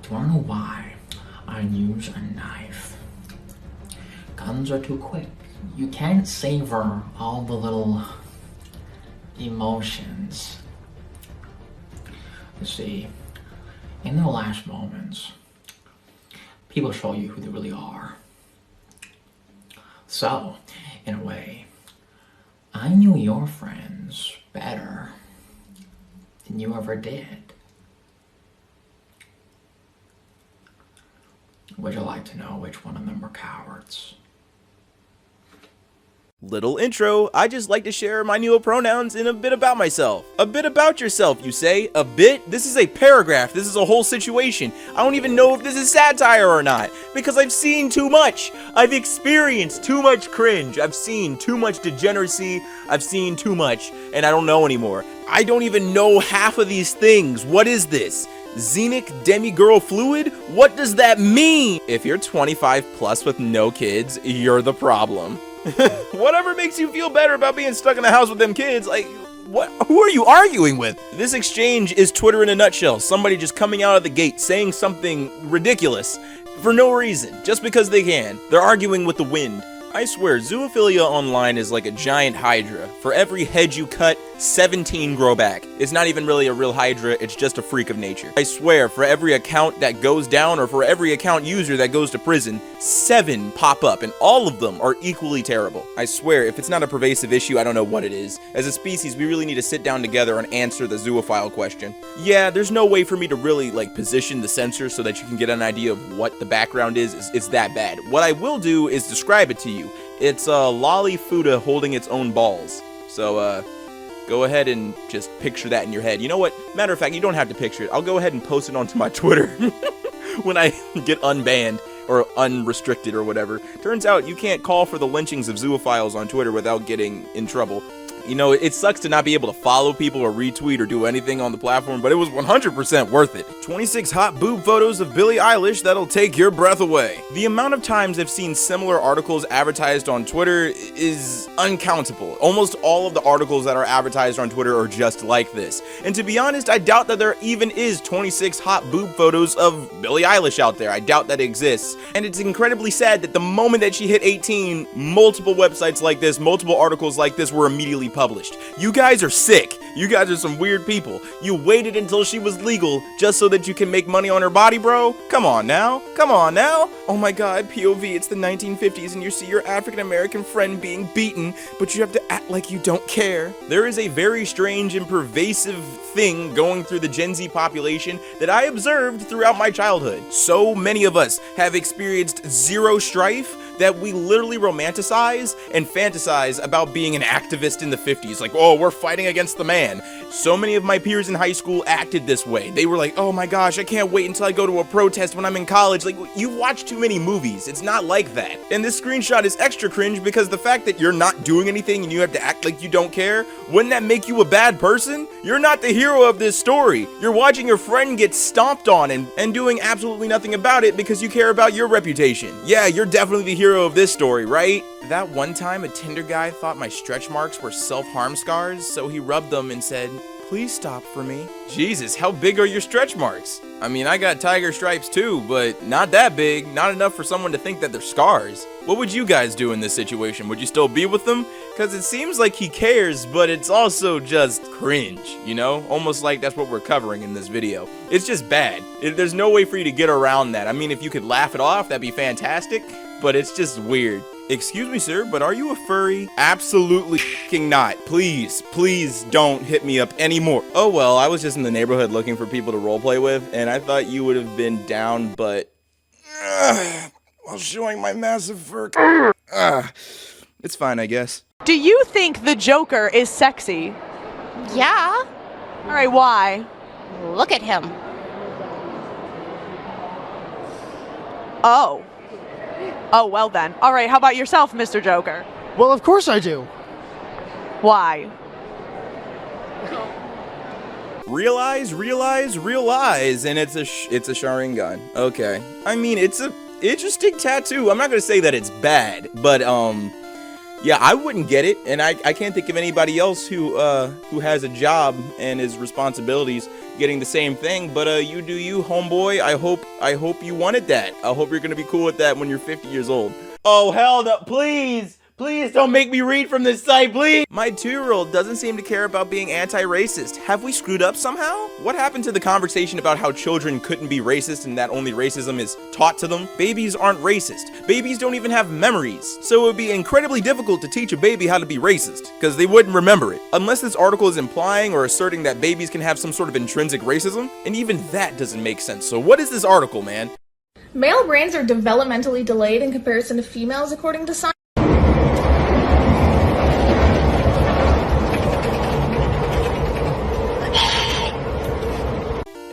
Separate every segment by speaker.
Speaker 1: Do you wanna know why I use a knife? Guns are too quick. You can't savor all the little emotions. You see, in their last moments, people show you who they really are. So, in a way, I knew your friends better than you ever did. Would you like to know which one of them were cowards?
Speaker 2: Little intro, I just like to share my new pronouns and a bit about myself. A bit about yourself, you say? A bit? This is a paragraph, this is a whole situation. I don't even know if this is satire or not, because I've seen too much. I've experienced too much cringe. I've seen too much degeneracy. I've seen too much, and I don't know anymore. I don't even know half of these things. What is this? Xenic demigirl fluid? What does that mean? If you're 25 plus with no kids, you're the problem. Whatever makes you feel better about being stuck in the house with them kids, like, what? Who are you arguing with? This exchange is Twitter in a nutshell. Somebody just coming out of the gate saying something ridiculous for no reason, just because they can. They're arguing with the wind. I swear, zoophilia online is like a giant hydra. For every head you cut, 17 grow back. It's not even really a real hydra, it's just a freak of nature. I swear, for every account that goes down or for every account user that goes to prison, 7 pop up and all of them are equally terrible. I swear, if it's not a pervasive issue, I don't know what it is. As a species, we really need to sit down together and answer the zoophile question. Yeah, there's no way for me to really position the censor so that you can get an idea of what the background is. It's that bad. What I will do is describe it to you. It's Lolly Fuda holding its own balls. So, go ahead and just picture that in your head. You know what? Matter of fact, you don't have to picture it. I'll go ahead and post it onto my Twitter when I get unbanned or unrestricted or whatever. Turns out you can't call for the lynchings of zoophiles on Twitter without getting in trouble. You know, it sucks to not be able to follow people or retweet or do anything on the platform, but it was 100% worth it. 26 hot boob photos of Billie Eilish that'll take your breath away. The amount of times I've seen similar articles advertised on Twitter is uncountable. Almost all of the articles that are advertised on Twitter are just like this. And to be honest, I doubt that there even is 26 hot boob photos of Billie Eilish out there. I doubt that exists. And it's incredibly sad that the moment that she hit 18, multiple websites like this, multiple articles like this were immediately published. You guys are sick. You guys are some weird people. You waited until she was legal just so that you can make money on her body, bro? Come on now. Come on now. Oh my god, POV, it's the 1950s and you see your African American friend being beaten, but you have to act like you don't care. There is a very strange and pervasive thing going through the Gen Z population that I observed throughout my childhood. So many of us have experienced zero strife that we literally romanticize and fantasize about being an activist in the 50s. Like, oh, we're fighting against the man. So many of my peers in high school acted this way. They were like, oh my gosh, I can't wait until I go to a protest when I'm in college. Like, you've watched too many movies. It's not like that. And this screenshot is extra cringe because the fact that you're not doing anything and you have to act like you don't care, wouldn't that make you a bad person? You're not the hero of this story. You're watching your friend get stomped on and doing absolutely nothing about it because you care about your reputation. Yeah, you're definitely the hero of this story, right? That one time a Tinder guy thought my stretch marks were self-harm scars, so he rubbed them and said, please stop for me. Jesus, how big are your stretch marks? I mean, I got tiger stripes too, but not that big, not enough for someone to think that they're scars. What would you guys do in this situation? Would you still be with them? Because it seems like he cares, but it's also just cringe, you know? Almost like that's what we're covering in this video. It's just bad. There's no way for you to get around that. I mean, if you could laugh it off, that'd be fantastic, but it's just weird. Excuse me, sir, but are you a furry? Absolutely f***ing not. Please, please don't hit me up anymore. Oh well, I was just in the neighborhood looking for people to roleplay with, and I thought you would have been down, but while showing my massive fur. It's fine, I guess.
Speaker 3: Do you think the Joker is sexy?
Speaker 4: Yeah.
Speaker 3: All right, why?
Speaker 4: Look at him.
Speaker 3: Oh. Oh, well then. All right, how about yourself, Mr. Joker?
Speaker 5: Well, of course I do.
Speaker 3: Why?
Speaker 2: Realize, and it's a Sharingan. Okay. I mean, it's a interesting tattoo. I'm not gonna say that it's bad, but Yeah, I wouldn't get it, and I can't think of anybody else who has a job and his responsibilities getting the same thing. But you do you, homeboy. I hope you wanted that. I hope you're gonna be cool with that when you're 50 years old. Oh hell no! Please don't make me read from this site, please. My 2-year-old doesn't seem to care about being anti-racist. Have we screwed up somehow? What happened to the conversation about how children couldn't be racist and that only racism is taught to them? Babies aren't racist. Babies don't even have memories. So it would be incredibly difficult to teach a baby how to be racist, because they wouldn't remember it. Unless this article is implying or asserting that babies can have some sort of intrinsic racism, and even that doesn't make sense. So what is this article, man?
Speaker 5: Male brains are developmentally delayed in comparison to females, according to science.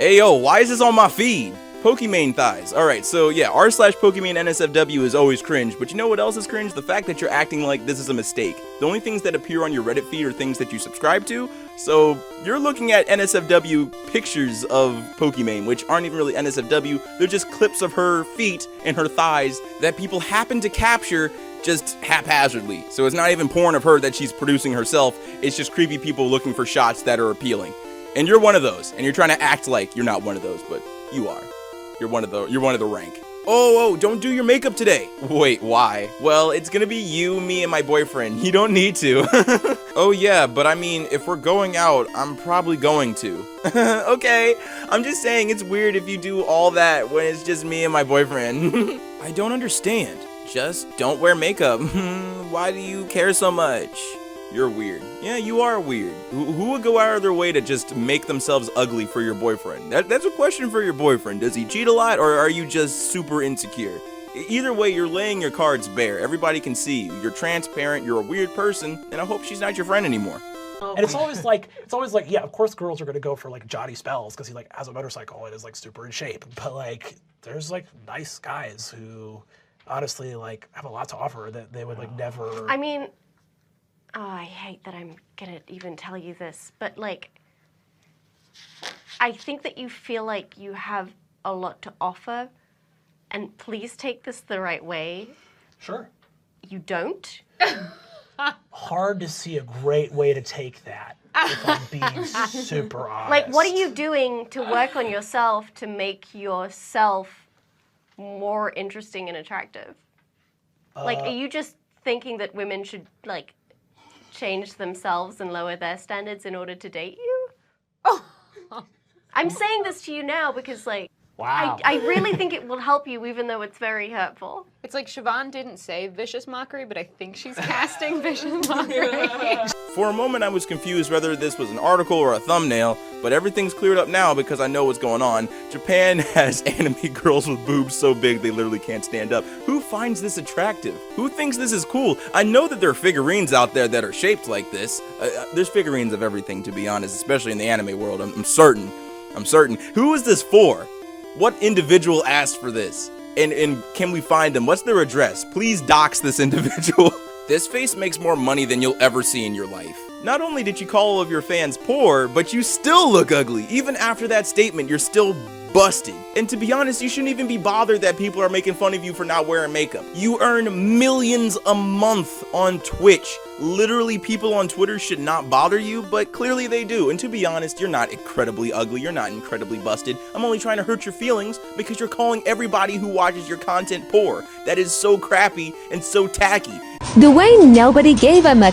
Speaker 2: Hey yo, why is this on my feed? Pokemon thighs. Alright, so yeah, r/Pokemon NSFW is always cringe, but you know what else is cringe? The fact that you're acting like this is a mistake. The only things that appear on your Reddit feed are things that you subscribe to, so you're looking at NSFW pictures of Pokemon, which aren't even really NSFW, they're just clips of her feet and her thighs that people happen to capture just haphazardly. So it's not even porn of her that she's producing herself, it's just creepy people looking for shots that are appealing. And you're one of those, and you're trying to act like you're not one of those, but you are. You're one of the rank. Oh, don't do your makeup today. Wait, why? Well, it's gonna be you, me, and my boyfriend. You don't need to. Oh yeah, but I mean, if we're going out, I'm probably going to. Okay, I'm just saying it's weird if you do all that when it's just me and my boyfriend. I don't understand. Just don't wear makeup. Why do you care so much? You're weird. Yeah, you are weird. Who would go out of their way to just make themselves ugly for your boyfriend? That's a question for your boyfriend. Does he cheat a lot, or are you just super insecure? Either way, you're laying your cards bare. Everybody can see you. You're transparent, you're a weird person, and I hope she's not your friend anymore.
Speaker 6: And it's always like, yeah, of course girls are gonna go for like Johnny Spells because he like has a motorcycle and is like super in shape. But like, there's like nice guys who honestly like have a lot to offer that they would like never.
Speaker 7: I mean, oh, I hate that I'm gonna even tell you this, but like, I think that you feel like you have a lot to offer, and please take this the right way.
Speaker 6: Sure.
Speaker 7: You don't.
Speaker 6: Hard to see a great way to take that, if I'm being super honest.
Speaker 7: Like, what are you doing to work on yourself to make yourself more interesting and attractive? Like, are you just thinking that women should, like, change themselves and lower their standards in order to date you? I'm saying this to you now because, like,
Speaker 6: wow.
Speaker 7: I really think it will help you, even though it's very hurtful.
Speaker 8: It's like Siobhan didn't say vicious mockery, but I think she's casting vicious mockery.
Speaker 2: For a moment, I was confused whether this was an article or a thumbnail, but everything's cleared up now because I know what's going on. Japan has anime girls with boobs so big they literally can't stand up. Who finds this attractive? Who thinks this is cool? I know that there are figurines out there that are shaped like this. There's figurines of everything, to be honest, especially in the anime world. I'm certain. Who is this for? What individual asked for this? And can we find them? What's their address? Please dox this individual. This face makes more money than you'll ever see in your life. Not only did you call all of your fans poor, but you still look ugly. Even after that statement, you're still busted. And to be honest, you shouldn't even be bothered that people are making fun of you for not wearing makeup. You earn millions a month on Twitch. Literally, people on Twitter should not bother you, but clearly they do. And to be honest, you're not incredibly ugly, you're not incredibly busted. I'm only trying to hurt your feelings because you're calling everybody who watches your content poor. That is so crappy and so tacky.
Speaker 9: The way nobody gave him a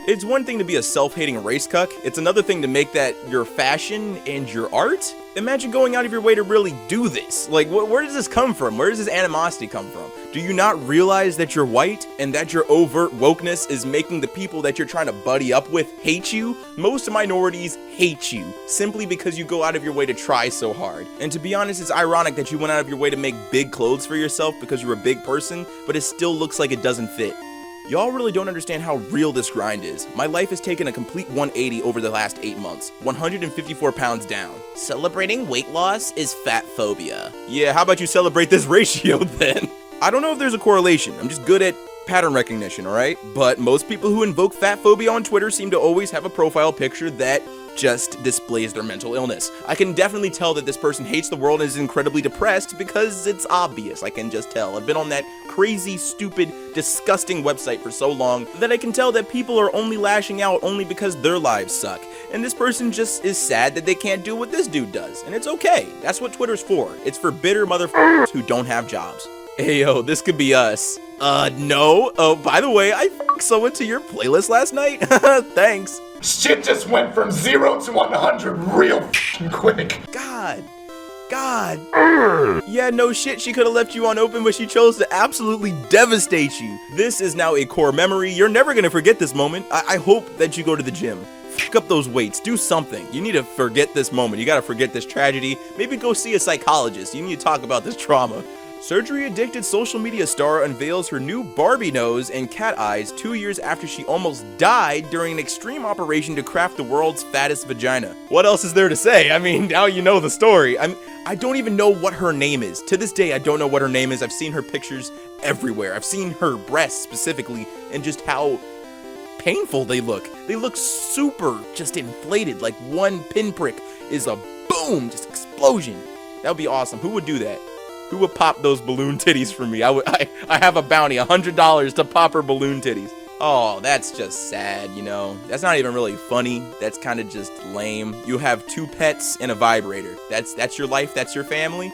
Speaker 2: It's one thing to be a self-hating race cuck, it's another thing to make that your fashion and your art? Imagine going out of your way to really do this. Like, where does this come from? Where does this animosity come from? Do you not realize that you're white and that your overt wokeness is making the people that you're trying to buddy up with hate you? Most minorities hate you simply because you go out of your way to try so hard. And to be honest, it's ironic that you went out of your way to make big clothes for yourself because you're a big person, but it still looks like it doesn't fit. Y'all really don't understand how real this grind is. My life has taken a complete 180 over the last 8 months, 154 pounds down. Celebrating weight loss is fatphobia. Yeah, how about you celebrate this ratio then? I don't know if there's a correlation, I'm just good at pattern recognition, alright? But most people who invoke fatphobia on Twitter seem to always have a profile picture that just displays their mental illness. I can definitely tell that this person hates the world and is incredibly depressed because it's obvious. I can just tell. I've been on that crazy, stupid, disgusting website for so long that I can tell that people are only lashing out only because their lives suck. And this person just is sad that they can't do what this dude does. And it's okay. That's what Twitter's for. It's for bitter motherfuckers who don't have jobs. Hey yo, this could be us. No. Oh, by the way, I f***ed someone to your playlist last night. Thanks.
Speaker 10: Shit just went from 0 to 100 real f***ing quick.
Speaker 2: God. Yeah, no shit, she could have left you on open, but she chose to absolutely devastate you. This is now a core memory. You're never gonna forget this moment. I hope that you go to the gym. Fuck up those weights. Do something. You need to forget this moment. You gotta forget this tragedy. Maybe go see a psychologist. You need to talk about this trauma. Surgery-addicted social media star unveils her new Barbie nose and cat eyes 2 years after she almost died during an extreme operation to craft the world's fattest vagina. What else is there to say? I mean, now you know the story. I don't even know what her name is. To this day, I don't know what her name is. I've seen her pictures everywhere. I've seen her breasts specifically and just how painful they look. They look super just inflated, like one pinprick is a boom, just explosion. That would be awesome. Who would do that? Who would pop those balloon titties for me? I have a bounty, $100 to pop her balloon titties. Oh, that's just sad, you know. That's not even really funny. That's kind of just lame. You have 2 pets and a vibrator. That's your life, that's your family.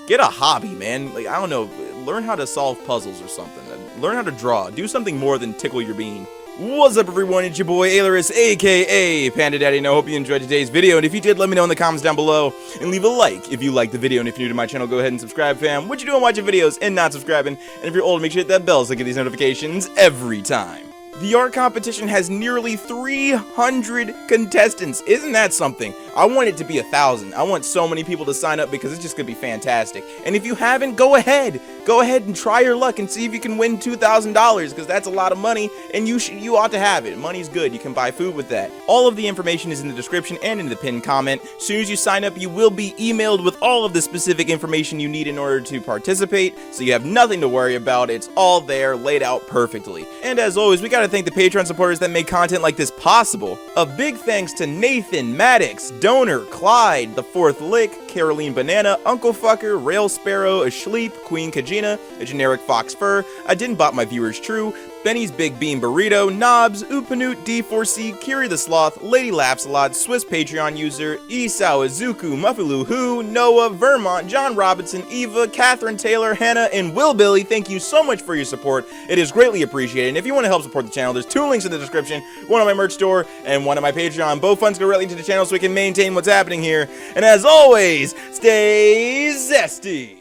Speaker 2: Get a hobby, man. Like, I don't know, learn how to solve puzzles or something. Learn how to draw. Do something more than tickle your bean. What's up, everyone? It's your boy Ailurus, aka Panda Daddy, and I hope you enjoyed today's video. And if you did, let me know in the comments down below, and leave a like if you liked the video. And if you're new to my channel, go ahead and subscribe, fam. What you doing watching videos and not subscribing? And if you're old, make sure to hit that bell so you get these notifications every time. The art competition has nearly 300 contestants. Isn't that something? I want it to be 1,000. I want so many people to sign up because it's just gonna be fantastic. And if you haven't, go ahead and try your luck and see if you can win $2,000 because that's a lot of money and you ought to have it. Money's good. You can buy food with that. All of the information is in the description and in the pinned comment. As soon as you sign up, you will be emailed with all of the specific information you need in order to participate, so you have nothing to worry about. It's all there, laid out perfectly. And as always, we gotta thank the Patreon supporters that make content like this possible. A big thanks to Nathan, Maddox, Donor, Clyde, The Fourth Lick, Caroline Banana, Uncle Fucker, Rail Sparrow, Ashleep, Queen Kajina, A Generic Fox Fur, I Didn't Bot My Viewers True, Benny's Big Bean Burrito, Knobs, Upanut, D4C, Kiri the Sloth, Lady Laughs a Lot, Swiss Patreon user, Isao Izuku, Muffaloo Who, Noah, Vermont, John Robinson, Eva, Catherine Taylor, Hannah, and Will Billy. Thank you so much for your support. It is greatly appreciated. And if you want to help support the channel, there's 2 links in the description, one on my merch store and one on my Patreon. Both funds go directly into the channel so we can maintain what's happening here. And as always, stay zesty!